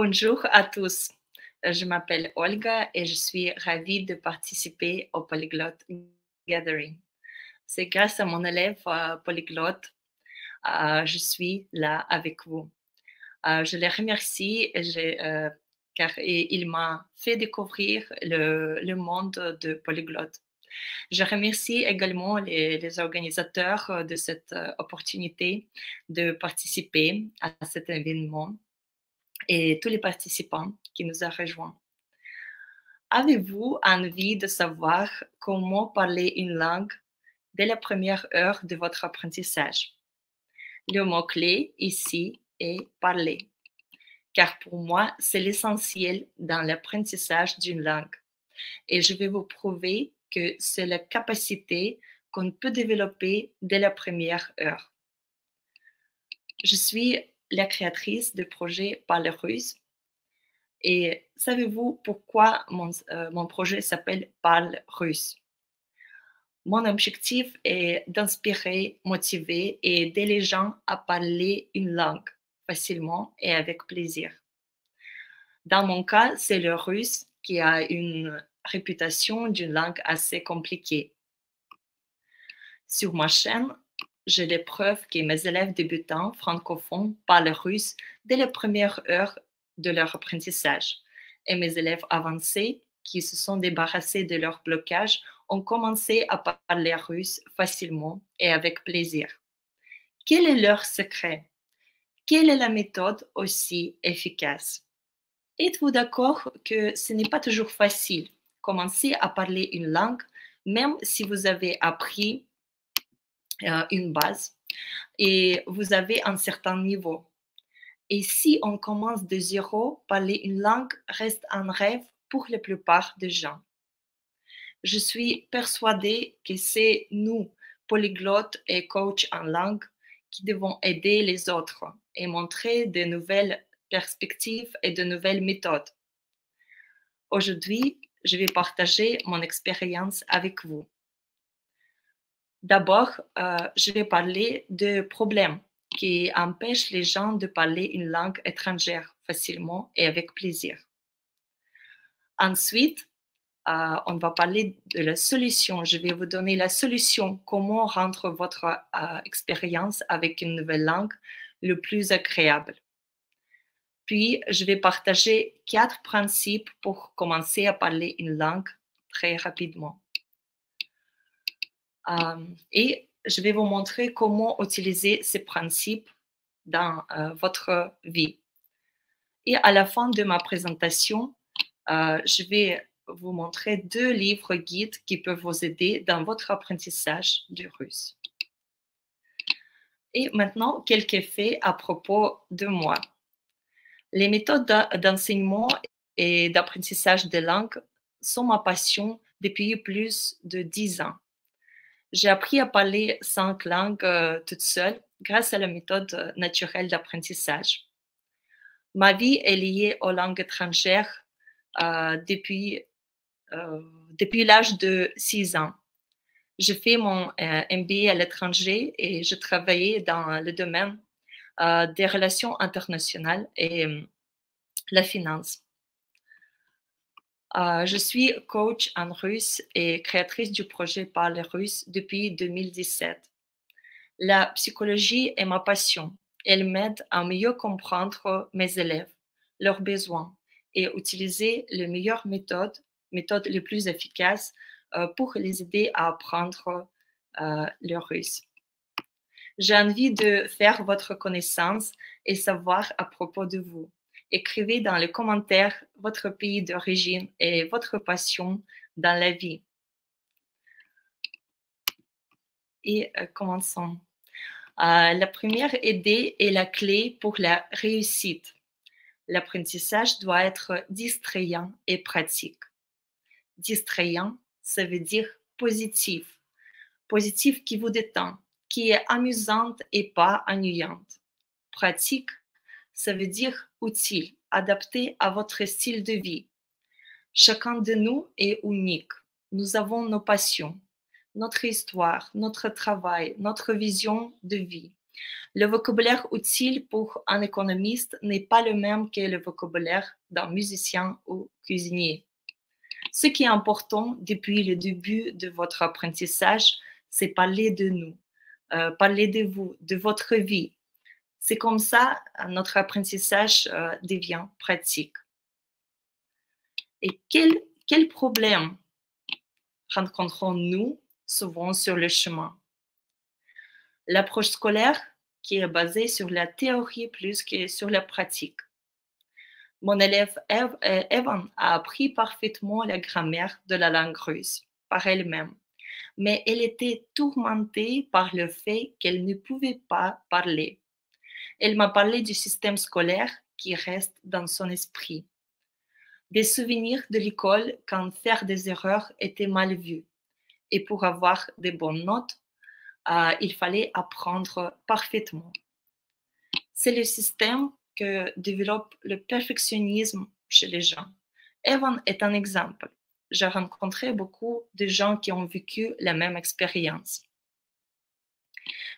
Bonjour à tous. Je m'appelle Olga et je suis ravie de participer au Polyglot Gathering. C'est grâce à mon élève polyglotte, je suis là avec vous. Je les remercie car il m'a fait découvrir le monde de polyglotte. Je remercie également les organisateurs de cette opportunité de participer à cet événement et tous les participants qui nous ont rejoints. Avez-vous envie de savoir comment parler une langue dès la première heure de votre apprentissage? Le mot-clé ici est parler, car pour moi, c'est l'essentiel dans l'apprentissage d'une langue. Et je vais vous prouver que c'est la capacité qu'on peut développer dès la première heure. Je suis la créatrice du projet Parler russe. Et savez-vous pourquoi mon projet s'appelle Parle russe? Mon objectif est d'inspirer, motiver et aider les gens à parler une langue facilement et avec plaisir. Dans mon cas, c'est le russe qui a une réputation d'une langue assez compliquée. Sur ma chaîne, j'ai des preuves que mes élèves débutants francophones parlent russe dès les premières heures de leur apprentissage. Et mes élèves avancés, qui se sont débarrassés de leur blocage, ont commencé à parler russe facilement et avec plaisir. Quel est leur secret? Quelle est la méthode aussi efficace? Êtes-vous d'accord que ce n'est pas toujours facile commencer à parler une langue, même si vous avez appris une base et vous avez un certain niveau? Et si on commence de zéro, parler une langue reste un rêve pour la plupart des gens. Je suis persuadée que c'est nous, polyglottes et coachs en langue, qui devons aider les autres et montrer de nouvelles perspectives et de nouvelles méthodes. Aujourd'hui, je vais partager mon expérience avec vous. D'abord, je vais parler de problèmes qui empêchent les gens de parler une langue étrangère facilement et avec plaisir. Ensuite, on va parler de la solution. Je vais vous donner la solution, comment rendre votre expérience avec une nouvelle langue le plus agréable. Puis, je vais partager 4 principes pour commencer à parler une langue très rapidement. Et je vais vous montrer comment utiliser ces principes dans votre vie. Et à la fin de ma présentation, je vais vous montrer 2 livres guides qui peuvent vous aider dans votre apprentissage du russe. Et maintenant, quelques faits à propos de moi. Les méthodes d'enseignement et d'apprentissage des langues sont ma passion depuis plus de 10 ans. J'ai appris à parler 5 langues toute seule grâce à la méthode naturelle d'apprentissage. Ma vie est liée aux langues étrangères depuis l'âge de 6 ans. J'ai fait mon MBA à l'étranger et je travaillais dans le domaine des relations internationales et la finance. Je suis coach en russe et créatrice du projet Parler russe depuis 2017. La psychologie est ma passion. Elle m'aide à mieux comprendre mes élèves, leurs besoins et utiliser les meilleures méthodes les plus efficaces pour les aider à apprendre le russe. J'ai envie de faire votre connaissance et savoir à propos de vous. Écrivez dans les commentaires votre pays d'origine et votre passion dans la vie. Et commençons. La première idée est la clé pour la réussite. L'apprentissage doit être distrayant et pratique. Distrayant, ça veut dire positif. Positif qui vous détend, qui est amusante et pas ennuyante. Pratique, ça veut dire utile, adapté à votre style de vie. Chacun de nous est unique. Nous avons nos passions, notre histoire, notre travail, notre vision de vie. Le vocabulaire utile pour un économiste n'est pas le même que le vocabulaire d'un musicien ou cuisinier. Ce qui est important depuis le début de votre apprentissage, c'est parler de nous, parler de vous, de votre vie. C'est comme ça notre apprentissage devient pratique. Et quel problème rencontrons-nous souvent sur le chemin? L'approche scolaire qui est basée sur la théorie plus que sur la pratique. Mon élève Evan a appris parfaitement la grammaire de la langue russe par elle-même, mais elle était tourmentée par le fait qu'elle ne pouvait pas parler. Elle m'a parlé du système scolaire qui reste dans son esprit, des souvenirs de l'école quand faire des erreurs était mal vu. Et pour avoir de bonnes notes, il fallait apprendre parfaitement. C'est le système que développe le perfectionnisme chez les gens. Evan est un exemple. J'ai rencontré beaucoup de gens qui ont vécu la même expérience.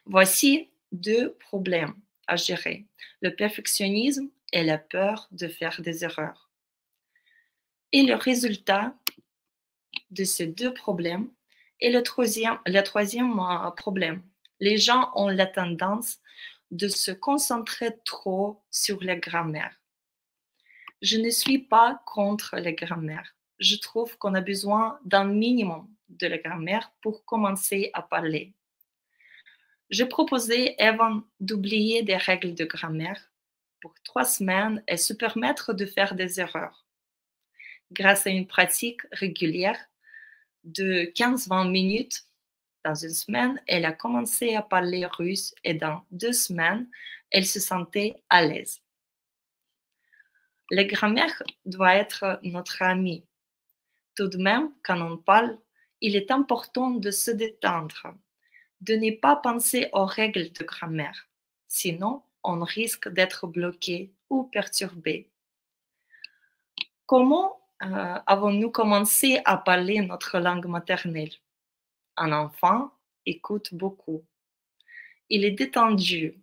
Voici deux problèmes à gérer, le perfectionnisme et la peur de faire des erreurs. Et le résultat de ces deux problèmes est le troisième problème. Les gens ont la tendance de se concentrer trop sur la grammaire. Je ne suis pas contre la grammaire. Je trouve qu'on a besoin d'un minimum de la grammaire pour commencer à parler. Je proposais à Evan d'oublier des règles de grammaire pour 3 semaines et se permettre de faire des erreurs. Grâce à une pratique régulière de 15-20 minutes dans une semaine, elle a commencé à parler russe et dans 2 semaines, elle se sentait à l'aise. La grammaire doit être notre amie. Tout de même, quand on parle, il est important de se détendre, de ne pas penser aux règles de grammaire. Sinon, on risque d'être bloqué ou perturbé. Comment avons-nous commencé à parler notre langue maternelle? Un enfant écoute beaucoup. Il est détendu.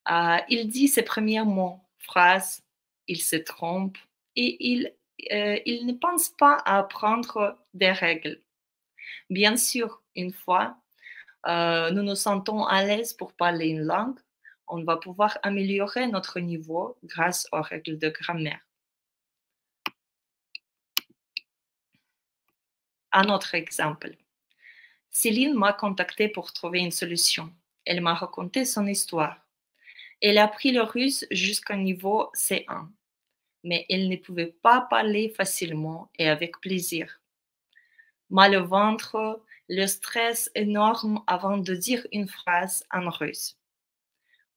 Il dit ses premiers mots, phrases, il se trompe et il ne pense pas à apprendre des règles. Bien sûr, une fois nous nous sentons à l'aise pour parler une langue, on va pouvoir améliorer notre niveau grâce aux règles de grammaire. Un autre exemple. Céline m'a contacté pour trouver une solution. Elle m'a raconté son histoire. Elle a appris le russe jusqu'au niveau C1, mais elle ne pouvait pas parler facilement et avec plaisir. Mal au ventre, le stress énorme avant de dire une phrase en russe.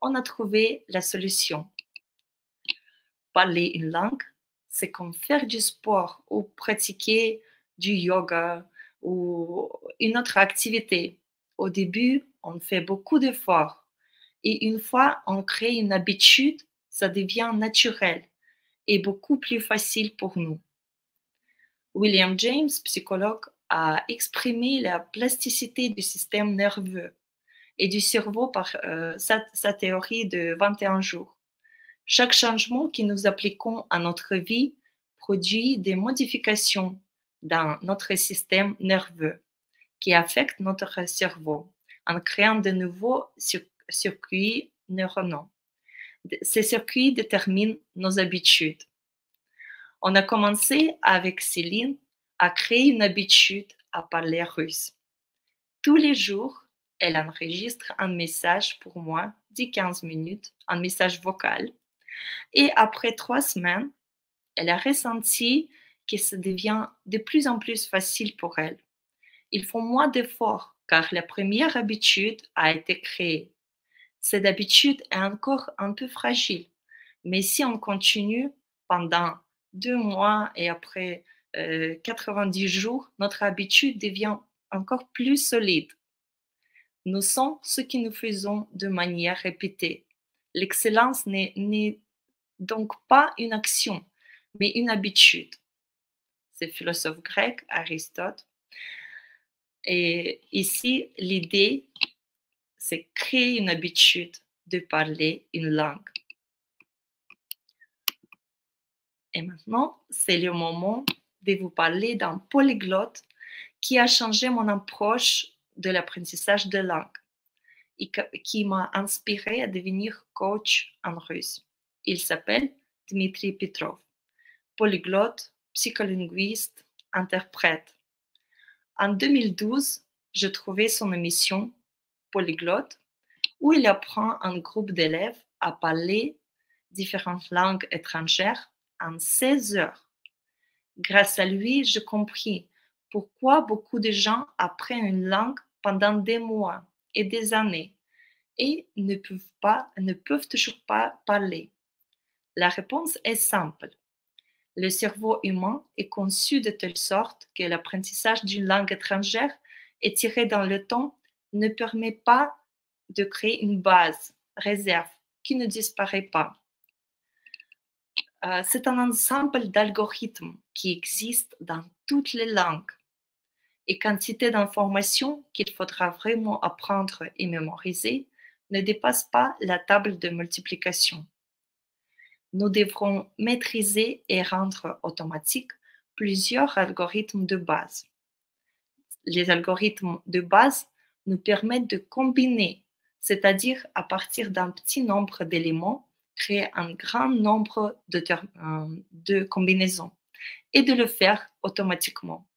On a trouvé la solution. Parler une langue, c'est comme faire du sport ou pratiquer du yoga ou une autre activité. Au début, on fait beaucoup d'efforts et une fois on crée une habitude, ça devient naturel et beaucoup plus facile pour nous. William James, psychologue, a exprimé la plasticité du système nerveux et du cerveau par sa théorie de 21 jours. Chaque changement que nous appliquons à notre vie produit des modifications dans notre système nerveux qui affectent notre cerveau en créant de nouveaux circuits neuronaux. Ces circuits déterminent nos habitudes. On a commencé avec Céline à créer une habitude à parler russe. Tous les jours, elle enregistre un message pour moi, 10-15 minutes, un message vocal. Et après 3 semaines, elle a ressenti que ça devient de plus en plus facile pour elle. Il faut moins d'efforts car la première habitude a été créée. Cette habitude est encore un peu fragile, mais si on continue pendant 2 mois et après 90 jours, notre habitude devient encore plus solide. Nous sommes ce que nous faisons de manière répétée. L'excellence n'est donc pas une action, mais une habitude. C'est le philosophe grec Aristote. Et ici, l'idée, c'est créer une habitude de parler une langue. Et maintenant, c'est le moment de vous parler d'un polyglotte qui a changé mon approche de l'apprentissage de langue et qui m'a inspiré à devenir coach en russe. Il s'appelle Dmitri Petrov, polyglotte, psycholinguiste, interprète. En 2012, je trouvais son émission Polyglotte où il apprend un groupe d'élèves à parler différentes langues étrangères en 16 heures. Grâce à lui, j'ai compris pourquoi beaucoup de gens apprennent une langue pendant des mois et des années et ne peuvent toujours pas parler. La réponse est simple. Le cerveau humain est conçu de telle sorte que l'apprentissage d'une langue étrangère étiré dans le temps ne permet pas de créer une base, réserve, qui ne disparaît pas. C'est un ensemble d'algorithmes qui existent dans toutes les langues et quantité d'informations qu'il faudra vraiment apprendre et mémoriser ne dépasse pas la table de multiplication. Nous devrons maîtriser et rendre automatique plusieurs algorithmes de base. Les algorithmes de base nous permettent de combiner, c'est-à-dire à partir d'un petit nombre d'éléments, créer un grand nombre de combinaisons et de le faire automatiquement.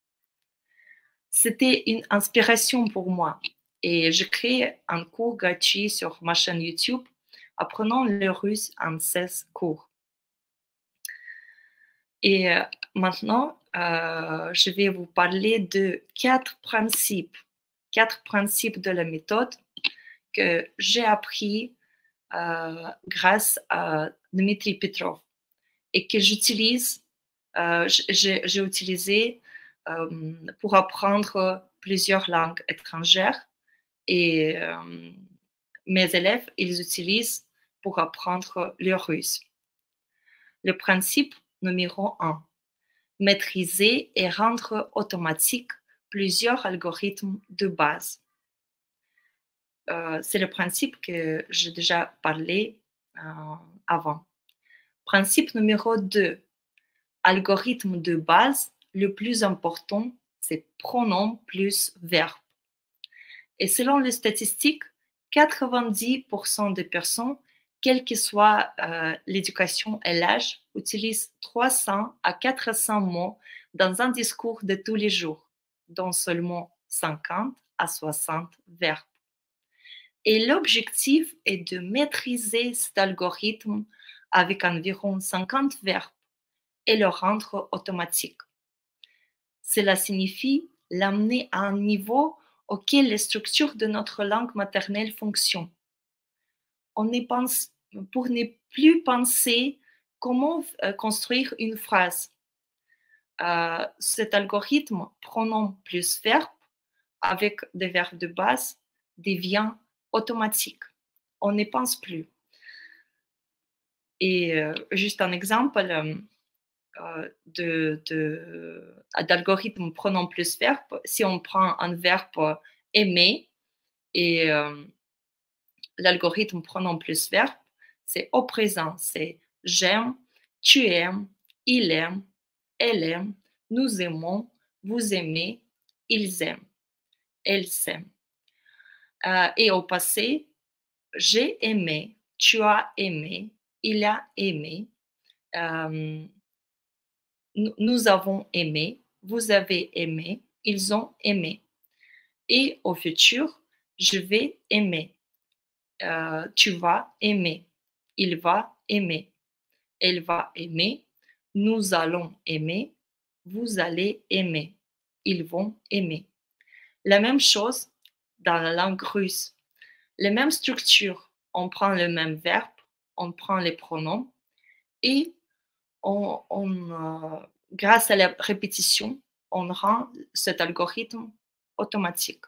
C'était une inspiration pour moi et j'ai créé un cours gratuit sur ma chaîne YouTube apprenant le russe en 16 cours. Et maintenant, je vais vous parler de quatre principes de la méthode que j'ai appris grâce à Dmitri Petrov et que j'utilise, j'ai utilisé pour apprendre plusieurs langues étrangères et mes élèves, ils utilisent pour apprendre le russe. Le principe numéro 1, maîtriser et rendre automatique plusieurs algorithmes de base. C'est le principe que j'ai déjà parlé avant. Principe numéro 2, algorithme de base, le plus important, c'est pronom plus verbe. Et selon les statistiques, 90% des personnes, quelle que soit l'éducation et l'âge, utilisent 300 à 400 mots dans un discours de tous les jours, dont seulement 50 à 60 verbes. Et l'objectif est de maîtriser cet algorithme avec environ 50 verbes et le rendre automatique. Cela signifie l'amener à un niveau auquel les structures de notre langue maternelle fonctionnent. Pour ne plus penser comment construire une phrase. Cet algorithme, pronom plus verbe, avec des verbes de base, devient automatique. On ne pense plus. Et juste un exemple d'algorithme pronom plus verbe, si on prend un verbe aimer et l'algorithme pronom plus verbe, c'est au présent, c'est j'aime, tu aimes, il aime, elle aime, nous aimons, vous aimez, ils aiment, elles s'aiment. Et au passé, j'ai aimé, tu as aimé, il a aimé, nous avons aimé, vous avez aimé, ils ont aimé. Et au futur, je vais aimer, tu vas aimer, il va aimer, elle va aimer, nous allons aimer, vous allez aimer, ils vont aimer. La même chose dans la langue russe. Les mêmes structures. On prend le même verbe, on prend les pronoms et grâce à la répétition, on rend cet algorithme automatique.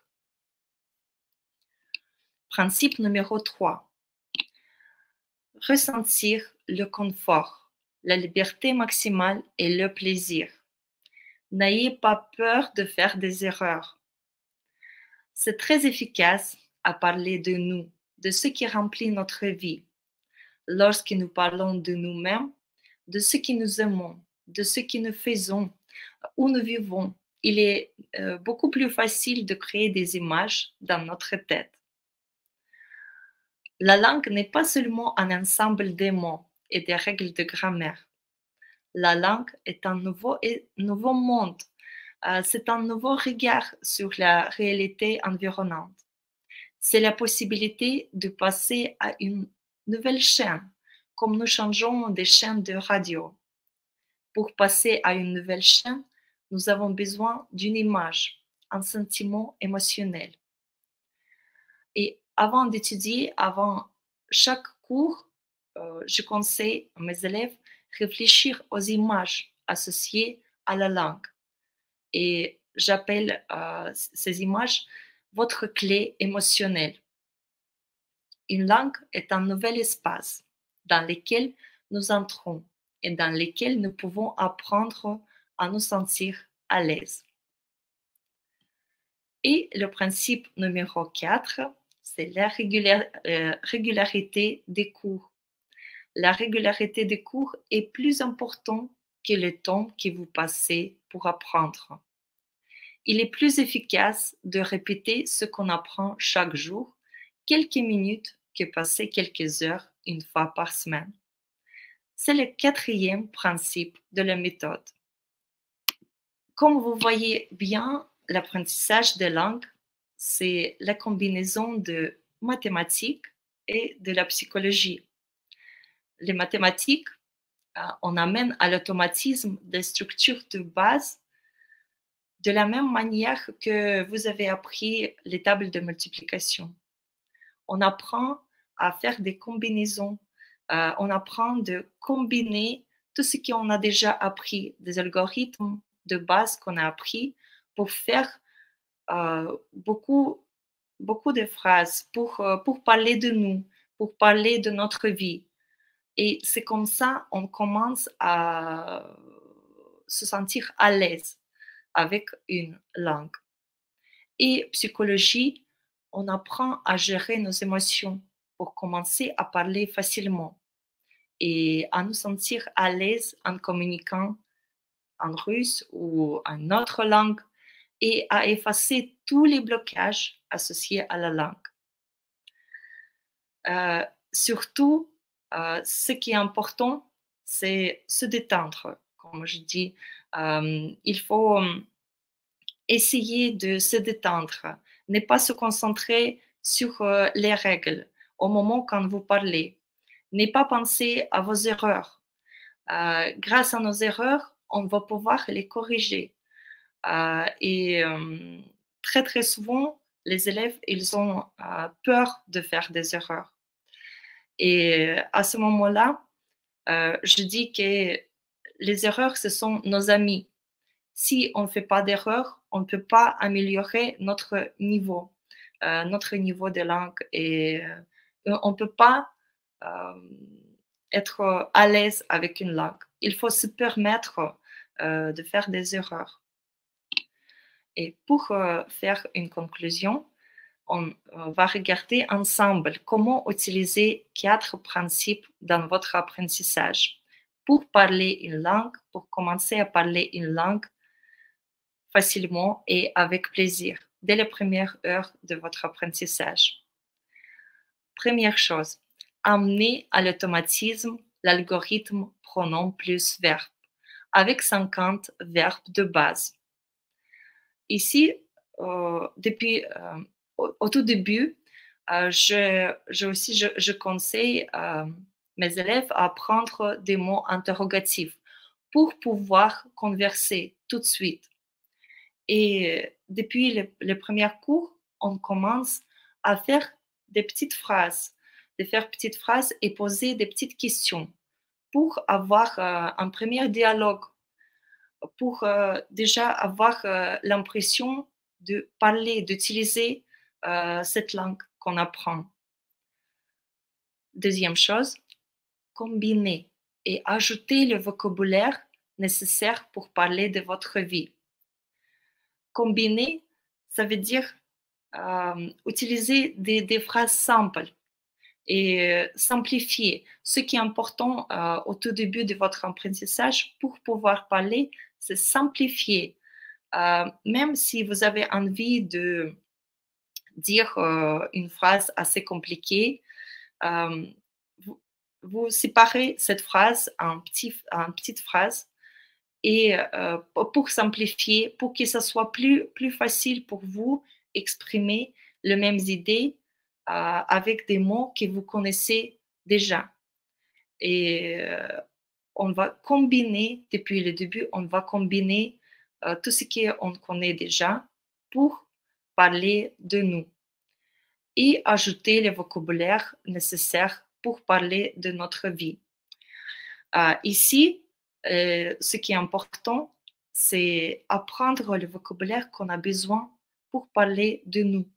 Principe numéro 3. Ressentir le confort, la liberté maximale et le plaisir. N'ayez pas peur de faire des erreurs. C'est très efficace à parler de nous, de ce qui remplit notre vie. Lorsque nous parlons de nous-mêmes, de ce que nous aimons, de ce que nous faisons, où nous vivons, il est beaucoup plus facile de créer des images dans notre tête. La langue n'est pas seulement un ensemble de mots et des règles de grammaire. La langue est un nouveau monde. C'est un nouveau regard sur la réalité environnante. C'est la possibilité de passer à une nouvelle chaîne, comme nous changeons des chaînes de radio. Pour passer à une nouvelle chaîne, nous avons besoin d'une image, un sentiment émotionnel. Et avant d'étudier, avant chaque cours, je conseille à mes élèves réfléchir aux images associées à la langue. Et j'appelle ces images votre clé émotionnelle. Une langue est un nouvel espace dans lequel nous entrons et dans lequel nous pouvons apprendre à nous sentir à l'aise. Et le principe numéro 4, c'est la régularité des cours. La régularité des cours est plus importante que le temps que vous passez pour apprendre. Il est plus efficace de répéter ce qu'on apprend chaque jour, quelques minutes, que passer quelques heures une fois par semaine. C'est le 4e principe de la méthode. Comme vous voyez bien, l'apprentissage des langues, c'est la combinaison de mathématiques et de la psychologie. Les mathématiques, on amène à l'automatisme des structures de base de la même manière que vous avez appris les tables de multiplication. On apprend à faire des combinaisons, on apprend de combiner tout ce qu'on a déjà appris, des algorithmes de base qu'on a appris pour faire beaucoup de phrases, pour parler de nous, pour parler de notre vie. Et c'est comme ça on commence à se sentir à l'aise avec une langue. Et psychologie, on apprend à gérer nos émotions pour commencer à parler facilement et à nous sentir à l'aise en communiquant en russe ou en autre langue et à effacer tous les blocages associés à la langue. Surtout, ce qui est important, c'est se détendre. Comme je dis, il faut essayer de se détendre, ne pas se concentrer sur les règles au moment quand vous parlez, ne pas penser à vos erreurs. Grâce à nos erreurs, on va pouvoir les corriger. Très, très souvent, les élèves, ils ont peur de faire des erreurs. Et à ce moment-là, je dis que les erreurs, ce sont nos amis. Si on ne fait pas d'erreurs, on ne peut pas améliorer notre niveau de langue et on ne peut pas être à l'aise avec une langue. Il faut se permettre de faire des erreurs. Et pour faire une conclusion, on va regarder ensemble comment utiliser 4 principes dans votre apprentissage pour parler une langue, pour commencer à parler une langue facilement et avec plaisir dès les premières heures de votre apprentissage. Première chose, amener à l'automatisme l'algorithme pronom plus verbe avec 50 verbes de base. Ici, au tout début, je conseille mes élèves à apprendre des mots interrogatifs pour pouvoir converser tout de suite. Et depuis les premiers cours, on commence à faire des petites phrases, et poser des petites questions pour avoir un premier dialogue, pour déjà avoir l'impression de parler, d'utiliser cette langue qu'on apprend. Deuxième chose, combiner et ajouter le vocabulaire nécessaire pour parler de votre vie. Combiner, ça veut dire Utilisez des phrases simples et simplifiées. Ce qui est important au tout début de votre apprentissage pour pouvoir parler, c'est simplifier. Même si vous avez envie de dire une phrase assez compliquée, euh, vous, vous séparez cette phrase en petites phrases et pour simplifier, pour que ce soit plus facile pour vous exprimer les mêmes idées avec des mots que vous connaissez déjà. Et on va combiner, depuis le début, on va combiner tout ce qu'on connaît déjà pour parler de nous et ajouter le vocabulaire nécessaire pour parler de notre vie. Ici, ce qui est important, c'est apprendre le vocabulaire qu'on a besoin pour parler de nous.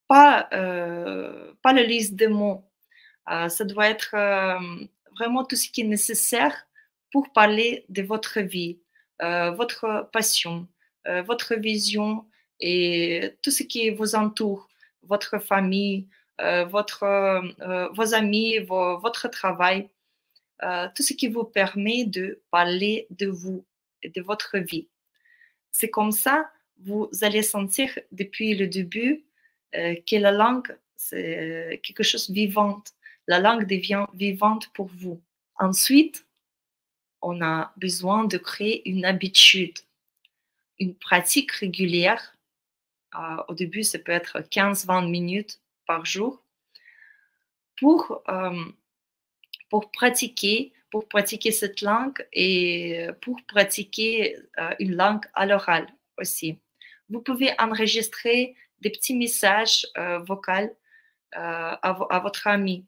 Pas la liste de mots. Ça doit être vraiment tout ce qui est nécessaire pour parler de votre vie, votre passion, votre vision et tout ce qui vous entoure, votre famille, vos amis, votre travail, tout ce qui vous permet de parler de vous et de votre vie. C'est comme ça, vous allez sentir depuis le début que la langue, c'est quelque chose de vivant. La langue devient vivante pour vous. Ensuite, on a besoin de créer une habitude, une pratique régulière. Au début, ça peut être 15-20 minutes par jour pour, euh, pour pratiquer cette langue et pour pratiquer une langue à l'oral aussi. Vous pouvez enregistrer des petits messages vocaux à votre ami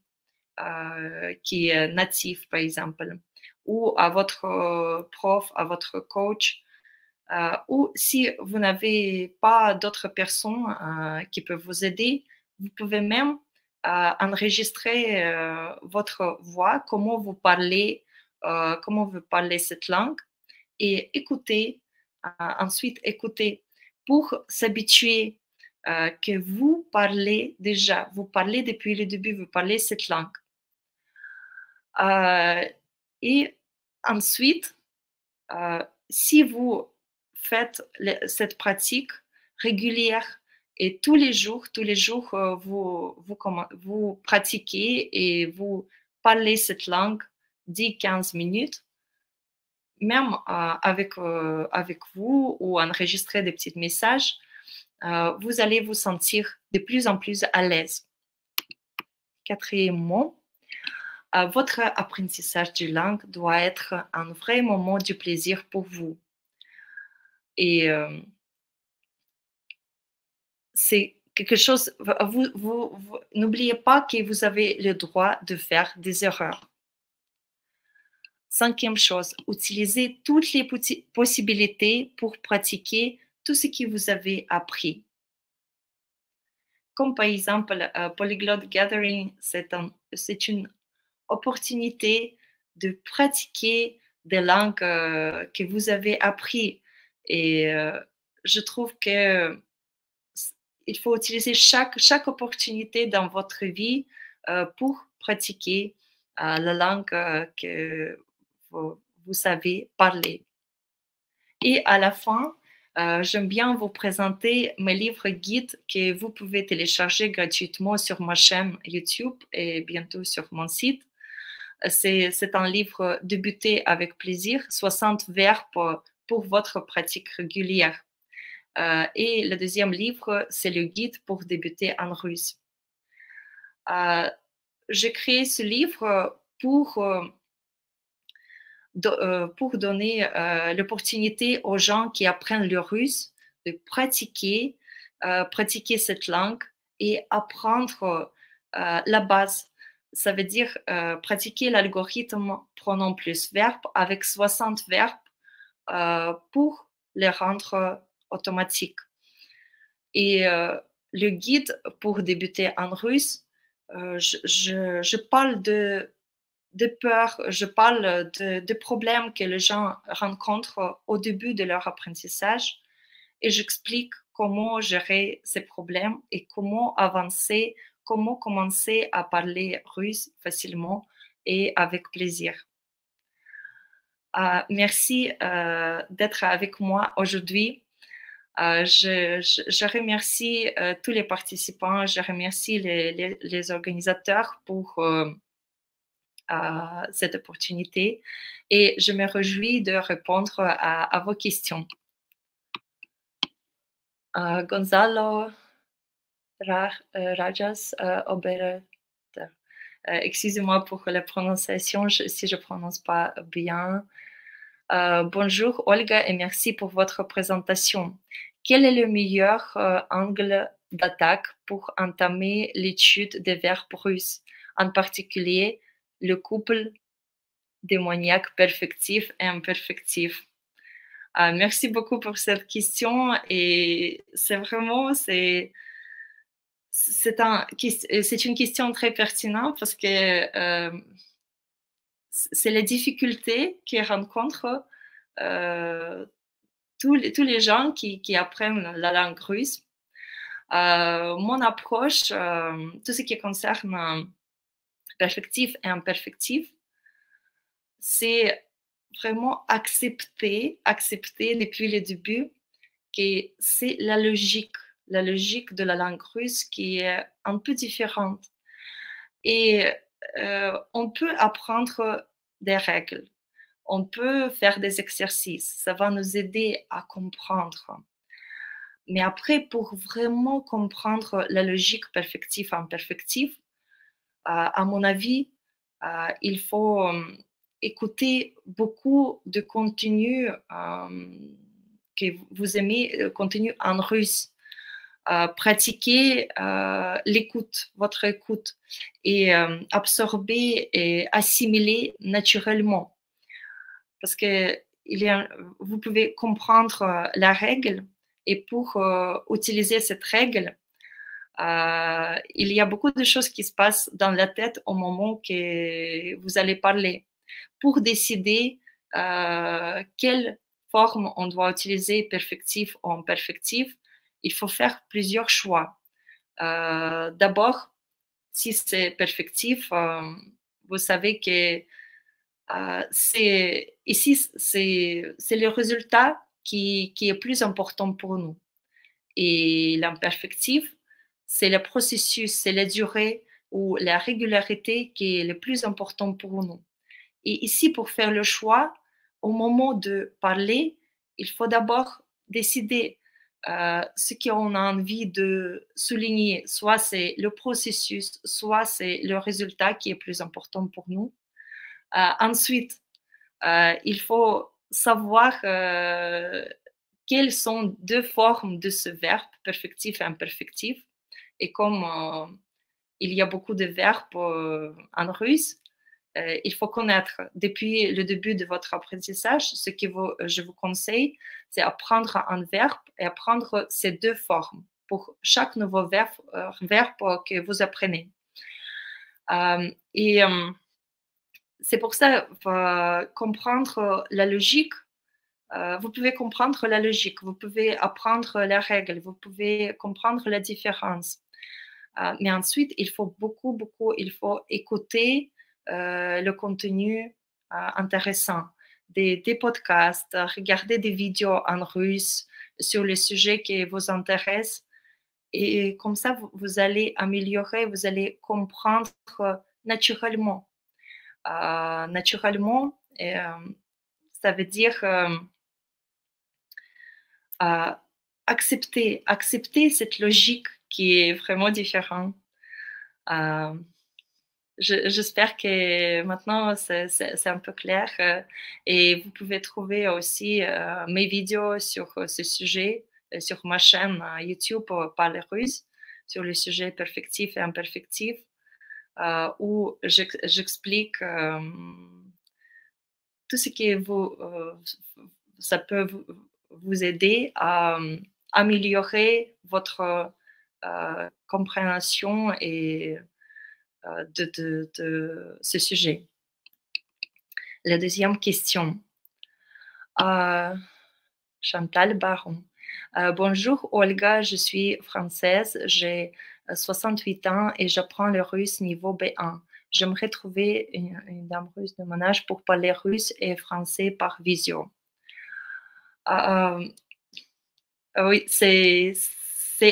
qui est natif, par exemple, ou à votre prof, à votre coach. Ou si vous n'avez pas d'autres personnes qui peuvent vous aider, vous pouvez même enregistrer votre voix, comment vous parlez cette langue, et écouter, ensuite écouter pour s'habituer que vous parlez déjà, vous parlez depuis le début, vous parlez cette langue. Et ensuite, si vous faites cette pratique régulière et tous les jours, vous pratiquez et vous parlez cette langue 10-15 minutes, même avec vous ou enregistrer des petits messages, vous allez vous sentir de plus en plus à l'aise. Quatrièmement, votre apprentissage de langue doit être un vrai moment de plaisir pour vous. Et c'est quelque chose, n'oubliez pas que vous avez le droit de faire des erreurs. Cinquième chose, utilisez toutes les possibilités pour pratiquer tout ce que vous avez appris. Comme par exemple, Polyglot Gathering, c'est une opportunité de pratiquer des langues que vous avez apprises. Et je trouve que il faut utiliser chaque opportunité dans votre vie pour pratiquer la langue que vous savez parler. Et à la fin, j'aime bien vous présenter mes livres guides que vous pouvez télécharger gratuitement sur ma chaîne YouTube et bientôt sur mon site. C'est un livre débuter avec plaisir, 60 verbes pour votre pratique régulière. Et le deuxième livre, c'est le guide pour débuter en russe. J'ai créé ce livre pour donner l'opportunité aux gens qui apprennent le russe de pratiquer cette langue et apprendre la base. Ça veut dire pratiquer l'algorithme pronom plus verbe avec 60 verbes pour les rendre automatiques. Et le guide pour débuter en russe, je parle de peurs, je parle de problèmes que les gens rencontrent au début de leur apprentissage et j'explique comment gérer ces problèmes et comment avancer, comment commencer à parler russe facilement et avec plaisir. Merci d'être avec moi aujourd'hui. Je remercie tous les participants, je remercie les organisateurs pour cette opportunité et je me réjouis de répondre à vos questions. Gonzalo Rajas Oberter. Excusez-moi pour la prononciation si je ne prononce pas bien. Bonjour Olga et merci pour votre présentation. Quel est le meilleur angle d'attaque pour entamer l'étude des verbes russes, en particulier le couple démoniaque perfectif et imperfectif? Merci beaucoup pour cette question et c'est vraiment c'est une question très pertinente parce que c'est les difficultés que rencontrent tous les gens qui apprennent la langue russe. Mon approche, tout ce qui concerne perfectif et imperfectif, c'est vraiment accepter depuis le début que c'est la logique de la langue russe qui est un peu différente. Et on peut apprendre des règles, on peut faire des exercices, ça va nous aider à comprendre. Mais après, pour vraiment comprendre la logique perfectif-imperfectif, à mon avis, il faut écouter beaucoup de contenu que vous aimez, contenu en russe. Pratiquer votre écoute et absorber et assimiler naturellement. Parce que vous pouvez comprendre la règle et pour utiliser cette règle, il y a beaucoup de choses qui se passent dans la tête au moment que vous allez parler pour décider quelle forme on doit utiliser, perfectif ou imperfectif. Il faut faire plusieurs choix. D'abord, si c'est perfectif, vous savez que ici, c'est le résultat qui est plus important pour nous. Et l'imperfectif, c'est le processus, c'est la durée ou la régularité qui est le plus important pour nous. Et ici, pour faire le choix, au moment de parler, il faut d'abord décider ce qu'on a envie de souligner. Soit c'est le processus, soit c'est le résultat qui est plus important pour nous. Ensuite, il faut savoir quelles sont deux formes de ce verbe, perfectif et imperfectif. Et comme il y a beaucoup de verbes en russe, il faut connaître depuis le début de votre apprentissage, ce que je vous conseille, c'est apprendre un verbe et apprendre ces deux formes pour chaque nouveau verbe que vous apprenez. Et c'est pour ça, comprendre la logique, vous pouvez comprendre la logique, vous pouvez apprendre les règles, vous pouvez comprendre la différence. Mais ensuite, il faut il faut écouter le contenu intéressant, des podcasts, regarder des vidéos en russe sur les sujets qui vous intéressent. Et comme ça, vous allez améliorer, vous allez comprendre naturellement. Naturellement, ça veut dire accepter cette logique qui est vraiment différente. J'espère que maintenant c'est un peu clair et vous pouvez trouver aussi mes vidéos sur ce sujet sur ma chaîne YouTube Parler russe sur le sujet perfectif et imperfectif où j'explique tout ce qui ça peut vous aider à améliorer votre compréhension et de ce sujet. La deuxième question. Chantal Baron. Bonjour Olga, je suis française, j'ai 68 ans et j'apprends le russe niveau B1. J'aimerais trouver une dame russe de mon âge pour parler russe et français par visio. Euh, oui, c'est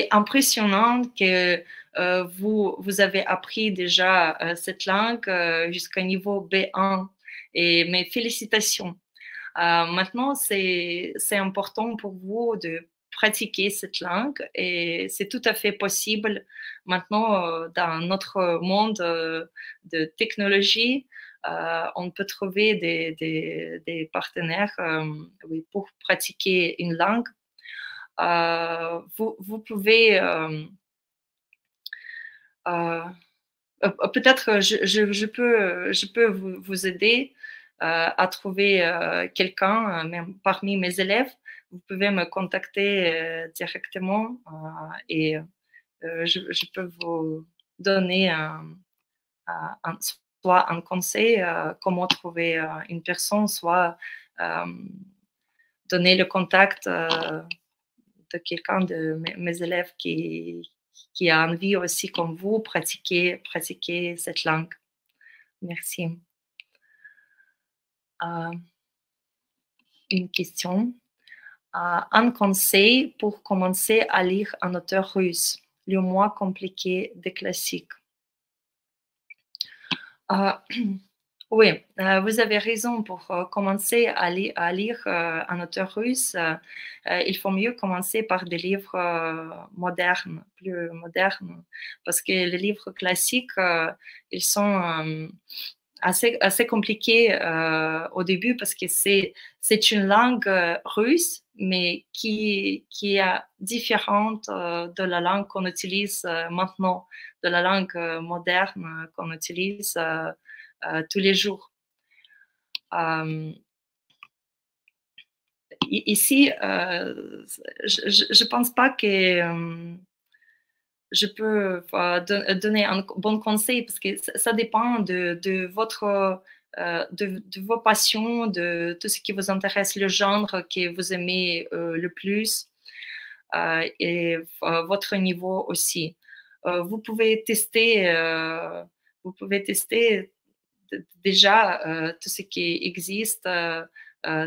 impressionnant que vous avez appris déjà cette langue jusqu'au niveau B1 et mes félicitations. Maintenant, c'est important pour vous de pratiquer cette langue et c'est tout à fait possible maintenant dans notre monde de technologie. On peut trouver des partenaires oui, pour pratiquer une langue. Vous pouvez peut-être je peux vous aider à trouver quelqu'un, même parmi mes élèves. Vous pouvez me contacter directement et je peux vous donner soit un conseil, comment trouver une personne, soit euh, donner le contact de quelqu'un de mes élèves qui a envie aussi, comme vous, pratiquer cette langue. Merci. Une question. Un conseil pour commencer à lire un auteur russe, le moins compliqué des classiques. Oui, vous avez raison. Pour commencer à lire un auteur russe, il faut mieux commencer par des livres modernes, plus modernes, parce que les livres classiques, ils sont assez compliqués au début parce que c'est une langue russe, mais qui est différente de la langue qu'on utilise maintenant, de la langue moderne qu'on utilise tous les jours. Ici, je ne pense pas que je peux donner un bon conseil parce que ça dépend de votre de vos passions, de tout ce qui vous intéresse, le genre que vous aimez le plus et votre niveau aussi. Vous pouvez tester déjà tout ce qui existe,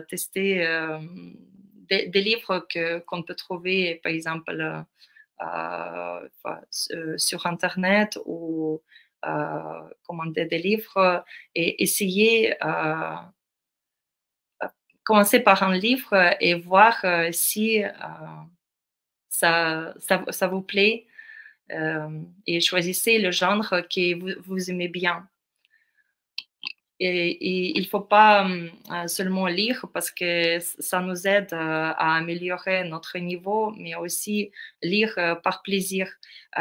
tester des livres qu'on peut trouver, par exemple, sur Internet ou commander des livres et essayer, commencer par un livre et voir si ça vous plaît et choisissez le genre que vous aimez bien. Et il ne faut pas seulement lire parce que ça nous aide à améliorer notre niveau, mais aussi lire par plaisir.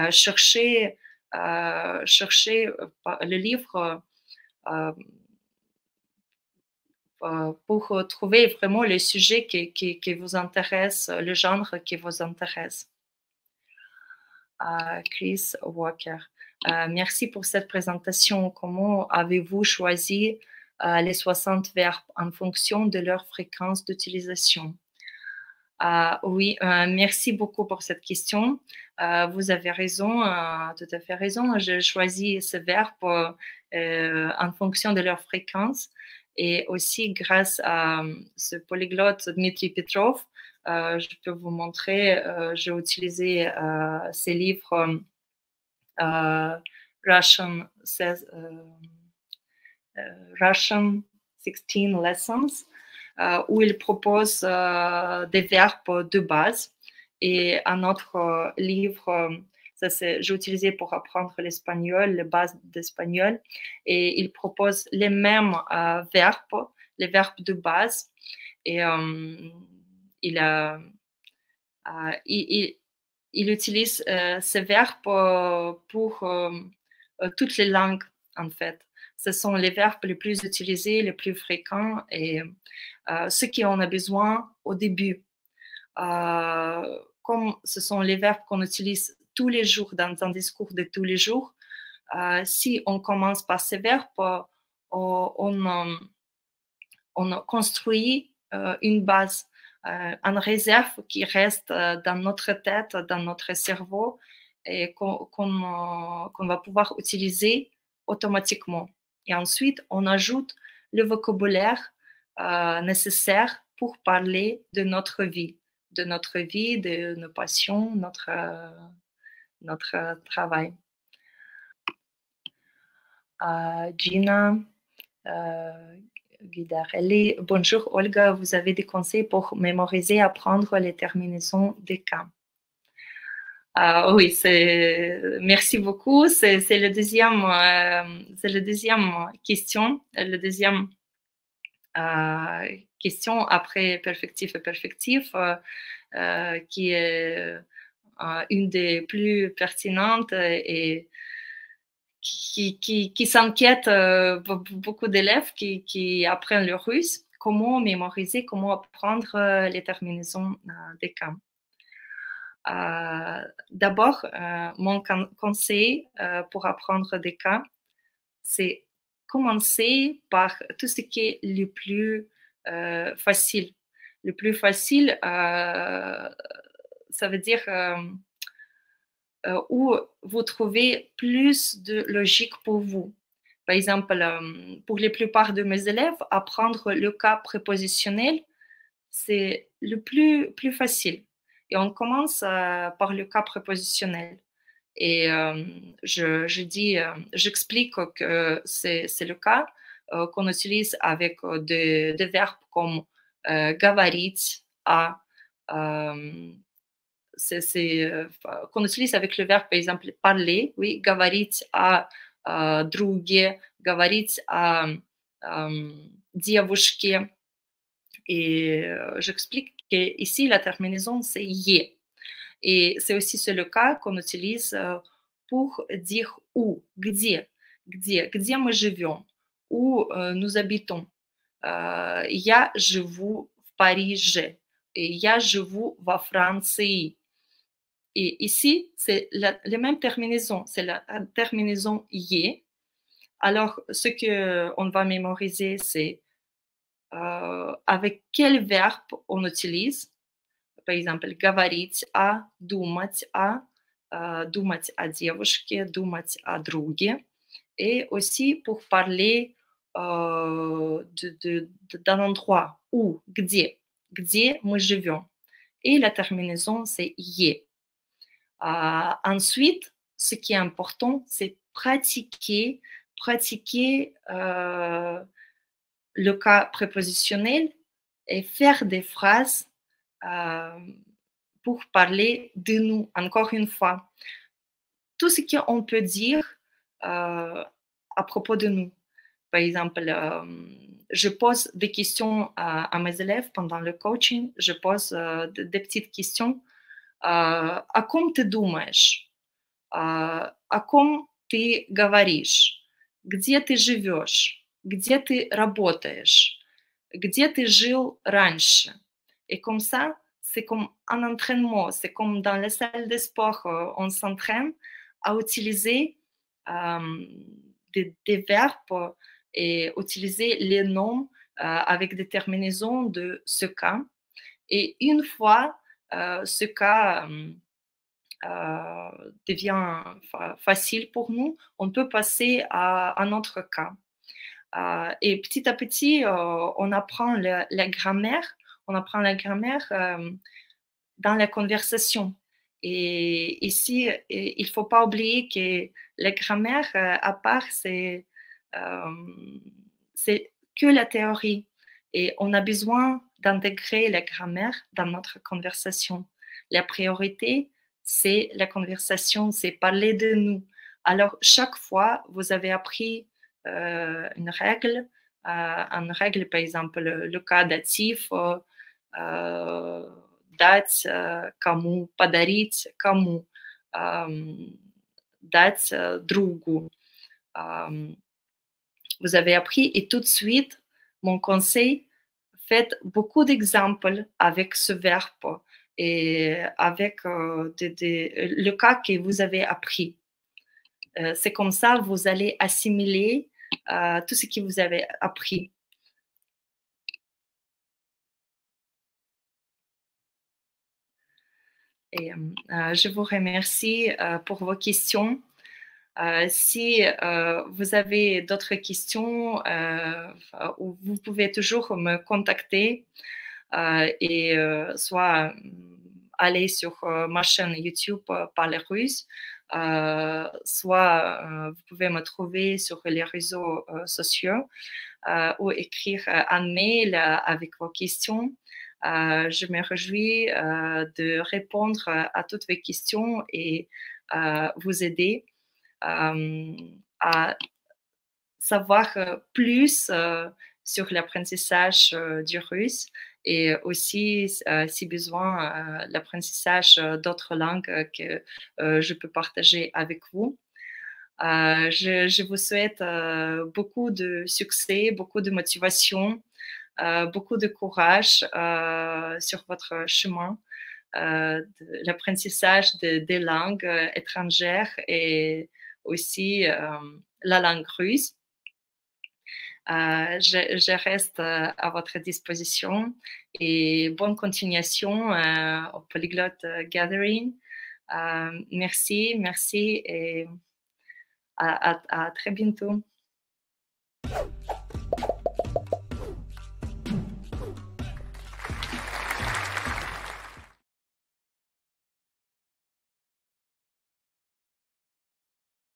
Chercher le livre pour trouver vraiment le sujet qui vous intéresse, le genre qui vous intéresse. Chris Walker. Merci pour cette présentation. Comment avez-vous choisi les 60 verbes en fonction de leur fréquence d'utilisation? Oui, merci beaucoup pour cette question. Vous avez raison, tout à fait raison. J'ai choisi ces verbes en fonction de leur fréquence et aussi grâce à ce polyglotte Dmitri Petrov. Je peux vous montrer, j'ai utilisé ces livres Russian 16 Lessons, où il propose des verbes de base. Et un autre livre, j'ai utilisé pour apprendre l'espagnol, les bases d'espagnol, et il propose les mêmes verbes, les verbes de base. Et il utilise ces verbes pour toutes les langues, en fait. Ce sont les verbes les plus utilisés, les plus fréquents et ceux qui en ont besoin au début. Comme ce sont les verbes qu'on utilise tous les jours dans un discours de tous les jours, si on commence par ces verbes, on construit une base. une réserve qui reste dans notre tête, dans notre cerveau et qu'on va pouvoir utiliser automatiquement. Et ensuite, on ajoute le vocabulaire nécessaire pour parler de notre vie, de nos passions, notre travail. Gina Guidarelli, bonjour Olga, vous avez des conseils pour mémoriser, apprendre les terminaisons des cas? Oui, merci beaucoup. C'est le deuxième question, le deuxième question après perfectif et perfectif, qui est une des plus pertinentes et qui s'inquiète beaucoup d'élèves qui apprennent le russe, comment mémoriser, comment apprendre les terminaisons des cas. D'abord, mon conseil pour apprendre des cas, c'est commencer par tout ce qui est le plus facile. Le plus facile, ça veut dire où vous trouvez plus de logique pour vous. Par exemple, pour la plupart de mes élèves, apprendre le cas prépositionnel, c'est le plus facile. Et on commence par le cas prépositionnel. Et j'explique que c'est le cas qu'on utilise avec des verbes comme говорить, qu'on utilise avec le verbe, par exemple, parler, oui, говорить о друге, говорить о девушке. Et j'explique qu'ici, la terminaison, c'est «е». Et c'est aussi le cas qu'on utilise pour dire où, где мы живем, où nous habitons. Я живу в Париже, et я живу во Франции. Et ici, c'est la même terminaison, c'est la terminaison «е». Alors, ce qu'on va mémoriser, c'est avec quel verbe on utilise. Par exemple, говорить о, думать о девушке, думать о друге. Et aussi pour parler d'un endroit où, где мы живем. Et la terminaison, c'est «е». Ensuite, ce qui est important, c'est pratiquer le cas prépositionnel et faire des phrases pour parler de nous, encore une fois. Tout ce qu'on peut dire à propos de nous. Par exemple, je pose des questions à mes élèves pendant le coaching, je pose des petites questions. О ком ты думаешь? О ком ты говоришь? Где ты живешь? Где ты работаешь? Где ты жил раньше? Et comme ça, c'est comme un entraînement, c'est comme dans les salles de sport, on s'entraîne à utiliser des verbes et utiliser les noms avec des terminaisons de ce cas. Et une fois ce cas devient facile pour nous, on peut passer à un autre cas. Et petit à petit, on apprend la grammaire. On apprend la grammaire dans la conversation. Et ici, il ne faut pas oublier que la grammaire, à part, c'est que la théorie. Et on a besoin d'intégrer la grammaire dans notre conversation. La priorité, c'est la conversation, c'est parler de nous. Alors, chaque fois, vous avez appris une règle, par exemple, le cas datif, дать кому, подарить кому, дать другу. Vous avez appris et tout de suite, mon conseil, faites beaucoup d'exemples avec ce verbe et avec le cas que vous avez appris. C'est comme ça, vous allez assimiler tout ce que vous avez appris. Et je vous remercie pour vos questions. Si vous avez d'autres questions, vous pouvez toujours me contacter et soit aller sur ma chaîne YouTube Parler Russe, soit vous pouvez me trouver sur les réseaux sociaux ou écrire un mail avec vos questions. Je me réjouis de répondre à toutes vos questions et vous aider à savoir plus sur l'apprentissage du russe et aussi, si besoin, l'apprentissage d'autres langues que je peux partager avec vous. Je vous souhaite beaucoup de succès, beaucoup de motivation, beaucoup de courage sur votre chemin de l'apprentissage des langues étrangères et aussi la langue russe. Je reste à votre disposition et bonne continuation au Polyglot Gathering. Merci, merci et à très bientôt.